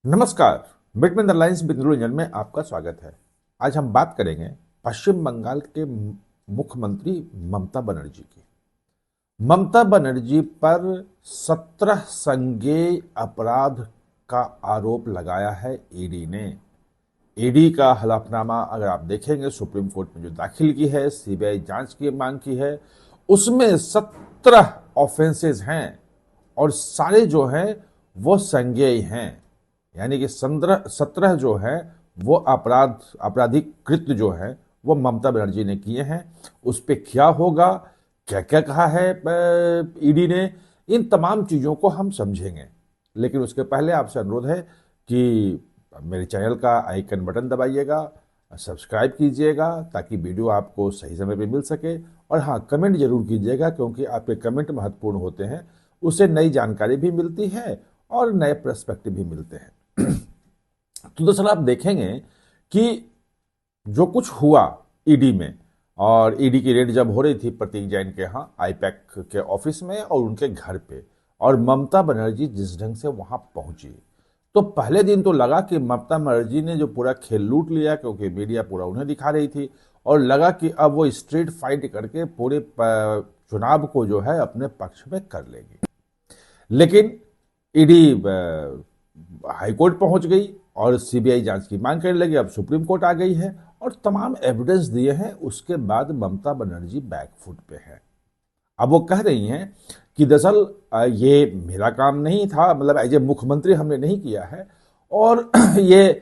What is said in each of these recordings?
नमस्कार। Between the lines with Niranjan में आपका स्वागत है। आज हम बात करेंगे पश्चिम बंगाल के मुख्यमंत्री ममता बनर्जी की। ममता बनर्जी पर 17 संज्ञेय अपराध का आरोप लगाया है ईडी ने। ईडी का हलफनामा अगर आप देखेंगे, सुप्रीम कोर्ट में जो दाखिल की है, सीबीआई जांच की मांग की है, उसमें 17 ऑफेंसेस हैं और सारे जो हैं वो संज्ञेय हैं। यानी कि 17 जो है वो आपराधिक कृत्य जो है वो ममता बनर्जी ने किए हैं। उस पर क्या होगा, क्या क्या कहा है ईडी ने, इन तमाम चीज़ों को हम समझेंगे। लेकिन उसके पहले आपसे अनुरोध है कि मेरे चैनल का आइकन बटन दबाइएगा, सब्सक्राइब कीजिएगा ताकि वीडियो आपको सही समय पे मिल सके। और हाँ, कमेंट जरूर कीजिएगा क्योंकि आपके कमेंट महत्वपूर्ण होते हैं। उससे नई जानकारी भी मिलती है और नए पर्सपेक्टिव भी मिलते हैं। तो दरअसल आप देखेंगे कि जो कुछ हुआ ईडी में, और ईडी की रेड जब हो रही थी प्रतीक जैन के यहाँ आईपैक के ऑफिस में और उनके घर पे, और ममता बनर्जी जिस ढंग से वहां पहुंची, तो पहले दिन तो लगा कि ममता बनर्जी ने जो पूरा खेल लूट लिया, क्योंकि मीडिया पूरा उन्हें दिखा रही थी और लगा कि अब वो स्ट्रीट फाइट करके पूरे चुनाव को जो है अपने पक्ष में कर लेगी। लेकिन ईडी हाईकोर्ट पहुंच गई और सीबीआई जांच की मांग करने लगी। अब सुप्रीम कोर्ट आ गई है और तमाम एविडेंस दिए हैं। उसके बाद ममता बनर्जी बैकफुट पे है। अब वो कह रही हैं कि दरअसल ये मेरा काम नहीं था, मतलब एज ए मुख्यमंत्री हमने नहीं किया है, और ये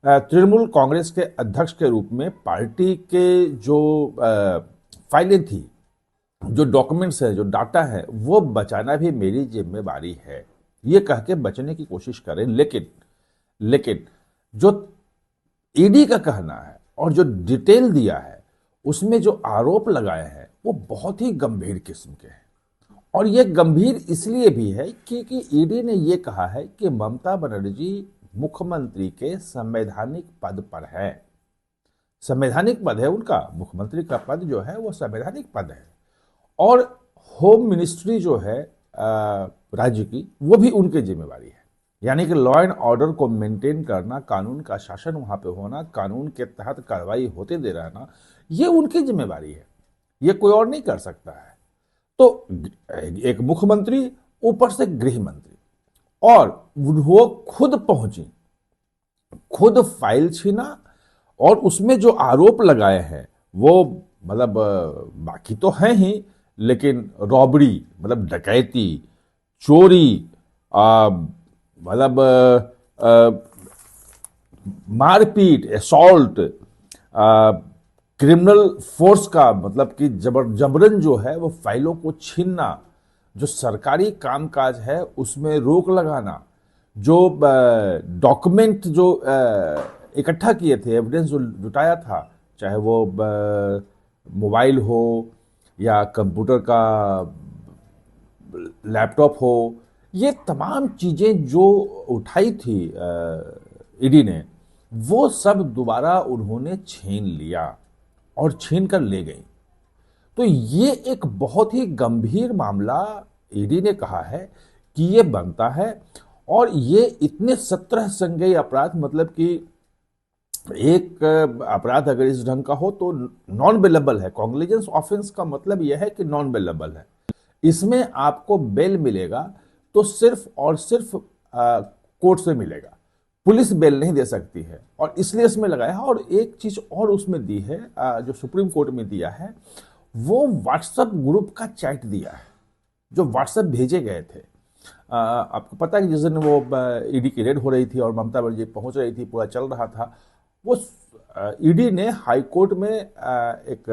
तृणमूल कांग्रेस के अध्यक्ष के रूप में पार्टी के जो फाइलें थी, जो डॉक्यूमेंट्स है, जो डाटा है, वो बचाना भी मेरी जिम्मेवारी है, ये कह के बचने की कोशिश करें। लेकिन जो ईडी का कहना है और जो डिटेल दिया है, उसमें जो आरोप लगाए हैं वो बहुत ही गंभीर किस्म के हैं। और ये गंभीर इसलिए भी है क्योंकि ईडी ने ये कहा है कि ममता बनर्जी मुख्यमंत्री के संवैधानिक पद पर है। संवैधानिक पद है उनका, मुख्यमंत्री का पद जो है वो संवैधानिक पद है। और होम मिनिस्ट्री जो है राज्य की, वो भी उनकी जिम्मेवारी है। यानी कि लॉ एंड ऑर्डर को मेंटेन करना, कानून का शासन वहां पे होना, कानून के तहत कार्रवाई होते दे रहना, ये उनकी जिम्मेवारी है, ये कोई और नहीं कर सकता है। तो एक मुख्यमंत्री, ऊपर से गृह मंत्री, और वो खुद पहुंची, खुद फाइल छीना, और उसमें जो आरोप लगाए हैं वो मतलब बाकी तो है ही, लेकिन रॉबरी मतलब डकैती, चोरी, मतलब मारपीट, असॉल्ट, क्रिमिनल फोर्स का मतलब कि जबरन जो है वो फाइलों को छीनना, जो सरकारी कामकाज है उसमें रोक लगाना, जो डॉक्यूमेंट जो इकट्ठा किए थे, एविडेंस जो जुटाया था, चाहे वो मोबाइल हो या कंप्यूटर का लैपटॉप हो, ये तमाम चीजें जो उठाई थी ईडी ने, वो सब दोबारा उन्होंने छीन लिया और छीन कर ले गई। तो ये एक बहुत ही गंभीर मामला ईडी ने कहा है कि ये बनता है। और ये इतने 17 संज्ञेय अपराध, मतलब कि एक अपराध अगर इस ढंग का हो तो नॉन बेलेबल है। कॉग्निजेंस ऑफेंस का मतलब यह है कि नॉन बेलेबल है। इसमें आपको बेल मिलेगा तो सिर्फ और सिर्फ कोर्ट से मिलेगा, पुलिस बेल नहीं दे सकती है, और इसलिए इसमें लगाया है। और एक चीज और उसमें दी है, जो सुप्रीम कोर्ट में दिया है, वो व्हाट्सएप ग्रुप का चैट दिया है, जो व्हाट्सएप भेजे गए थे। आपको पता है कि जिस दिन वो ईडी की रेड हो रही थी और ममता बनर्जी पहुंच रही थी, पूरा चल रहा था, वो ईडी ने हाई कोर्ट में एक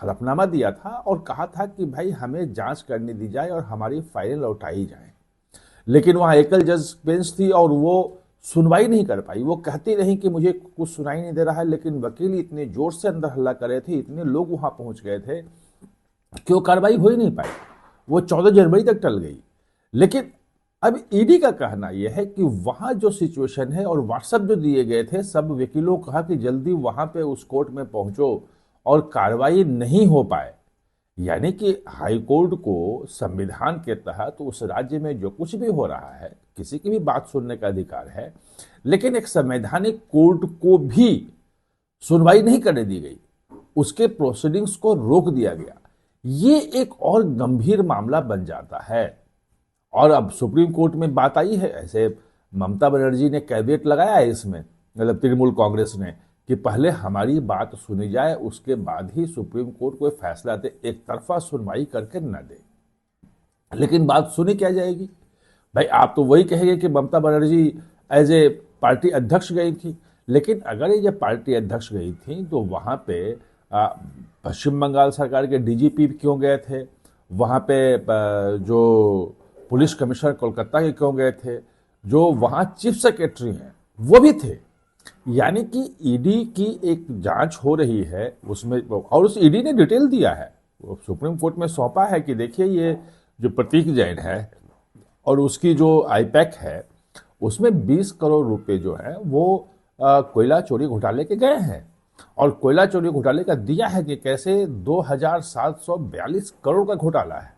हलफनामा दिया था और कहा था कि भाई हमें जांच करने दी जाए और हमारी फाइलें लौटाई जाए। लेकिन वहां एकल जज बेंच थी और वो सुनवाई नहीं कर पाई। वो कहती रही कि मुझे कुछ सुनाई नहीं दे रहा है, लेकिन वकील इतने जोर से अंदर हल्ला कर रहे थे, इतने लोग वहां पहुंच गए थे कि वो कार्रवाई हो ही नहीं पाई। वो 14 जनवरी तक टल गई। लेकिन अब ईडी का कहना यह है कि वहां जो सिचुएशन है और व्हाट्सएप जो दिए गए थे, सब वकीलों कहा कि जल्दी वहां पे उस कोर्ट में पहुंचो, और कार्रवाई नहीं हो पाए। यानी कि हाई कोर्ट को संविधान के तहत उस राज्य में जो कुछ भी हो रहा है किसी की भी बात सुनने का अधिकार है, लेकिन एक संवैधानिक कोर्ट को भी सुनवाई नहीं करने दी गई, उसके प्रोसीडिंग्स को रोक दिया गया। ये एक और गंभीर मामला बन जाता है। और अब सुप्रीम कोर्ट में बात आई है, ऐसे ममता बनर्जी ने कैविएट लगाया है इसमें, मतलब तृणमूल कांग्रेस ने, कि पहले हमारी बात सुनी जाए, उसके बाद ही सुप्रीम कोर्ट कोई फैसला दे, एक तरफा सुनवाई करके न दे। लेकिन बात सुनी क्या जाएगी भाई? आप तो वही कहेंगे कि Mamata Banerjee as a party अध्यक्ष गई थी, लेकिन अगर ये जब पार्टी अध्यक्ष गई थी तो वहां पे पश्चिम बंगाल सरकार के डीजीपी क्यों गए थे, वहां पे जो पुलिस कमिश्नर कोलकाता के क्यों गए थे, जो वहां चीफ सेक्रेटरी हैं वो भी थे। यानी कि ईडी की एक जांच हो रही है उसमें, और उस ईडी ने डिटेल दिया है, सुप्रीम कोर्ट में सौंपा है कि देखिए ये जो प्रतीक जैन है और उसकी जो आईपैक है उसमें 20 करोड़ रुपए जो है वो कोयला चोरी घोटाले के गए हैं। और कोयला चोरी घोटाले का दिया है कि कैसे 2742 करोड़ का घोटाला है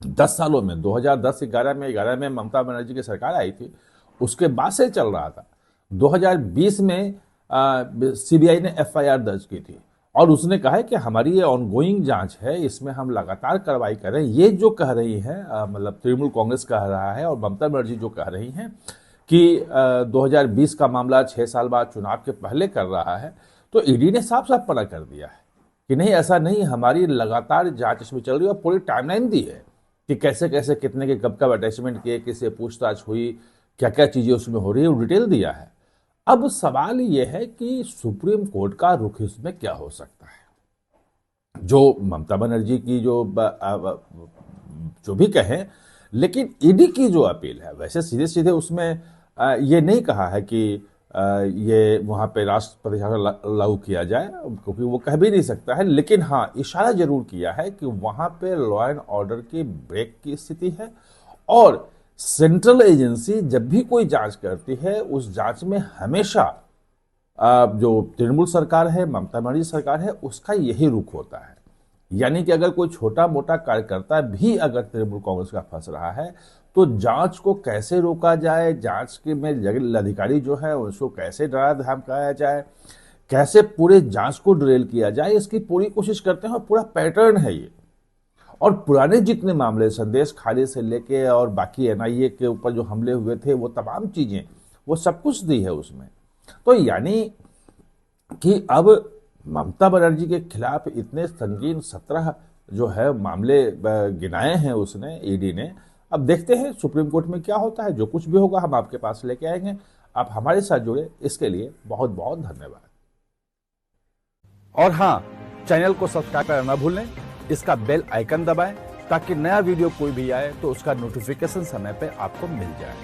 10 सालों में। 2010-11 में ममता बनर्जी की सरकार आई थी, उसके बाद से चल रहा था। 2020 में सीबीआई ने एफआईआर दर्ज की थी और उसने कहा है कि हमारी ये ऑनगोइंग जांच है, इसमें हम लगातार कार्रवाई कर रहे हैं। ये जो कह रही है मतलब तृणमूल कांग्रेस कह रहा है और ममता बनर्जी जो कह रही हैं कि 2020 का मामला 6 साल बाद चुनाव के पहले कर रहा है, तो ईडी ने साफ साफ मना कर दिया है कि नहीं, ऐसा नहीं, हमारी लगातार जांच इसमें चल रही है और पूरी टाइमलाइन दी है कि कैसे कैसे कितने के कब कब अटैचमेंट किए, किससे पूछताछ हुई, क्या क्या चीजें उसमें हो रही है, वो डिटेल दिया है। अब सवाल यह है कि सुप्रीम कोर्ट का रुख इसमें क्या हो सकता है। जो ममता बनर्जी की जो भी कहें, लेकिन ईडी की जो अपील है वैसे सीधे सीधे उसमें ये नहीं कहा है कि ये वहां पे राष्ट्रपति शासन लागू किया जाए, क्योंकि वो कह भी नहीं सकता है। लेकिन हाँ, इशारा जरूर किया है कि वहां पे लॉ एंड ऑर्डर की ब्रेक की स्थिति है और सेंट्रल एजेंसी जब भी कोई जांच करती है उस जांच में हमेशा जो तृणमूल सरकार है, ममता बनर्जी सरकार है, उसका यही रुख होता है। यानी कि अगर कोई छोटा मोटा कार्यकर्ता भी अगर तृणमूल कांग्रेस का फंस रहा है तो जांच को कैसे रोका जाए, जांच के में अधिकारी जो है उसको कैसे डरा धमकाया जाए, कैसे पूरे जांच को ड्रिल किया जाए, इसकी पूरी कोशिश करते हैं और पूरा पैटर्न है ये। और पुराने जितने मामले, संदेश खाली से लेके और बाकी एनआईए के ऊपर जो हमले हुए थे, वो तमाम चीजें, वो सब कुछ दी है उसमें। तो यानी कि अब ममता बनर्जी के खिलाफ इतने संगीन 17 जो है मामले गिनाए हैं उसने, ईडी ने। अब देखते हैं सुप्रीम कोर्ट में क्या होता है। जो कुछ भी होगा हम आपके पास लेके आएंगे। आप हमारे साथ जुड़े, इसके लिए बहुत बहुत धन्यवाद। और हाँ, चैनल को सब्सक्राइब करना ना भूलें, इसका बेल आइकन दबाएं ताकि नया वीडियो कोई भी आए तो उसका नोटिफिकेशन समय पे आपको मिल जाए।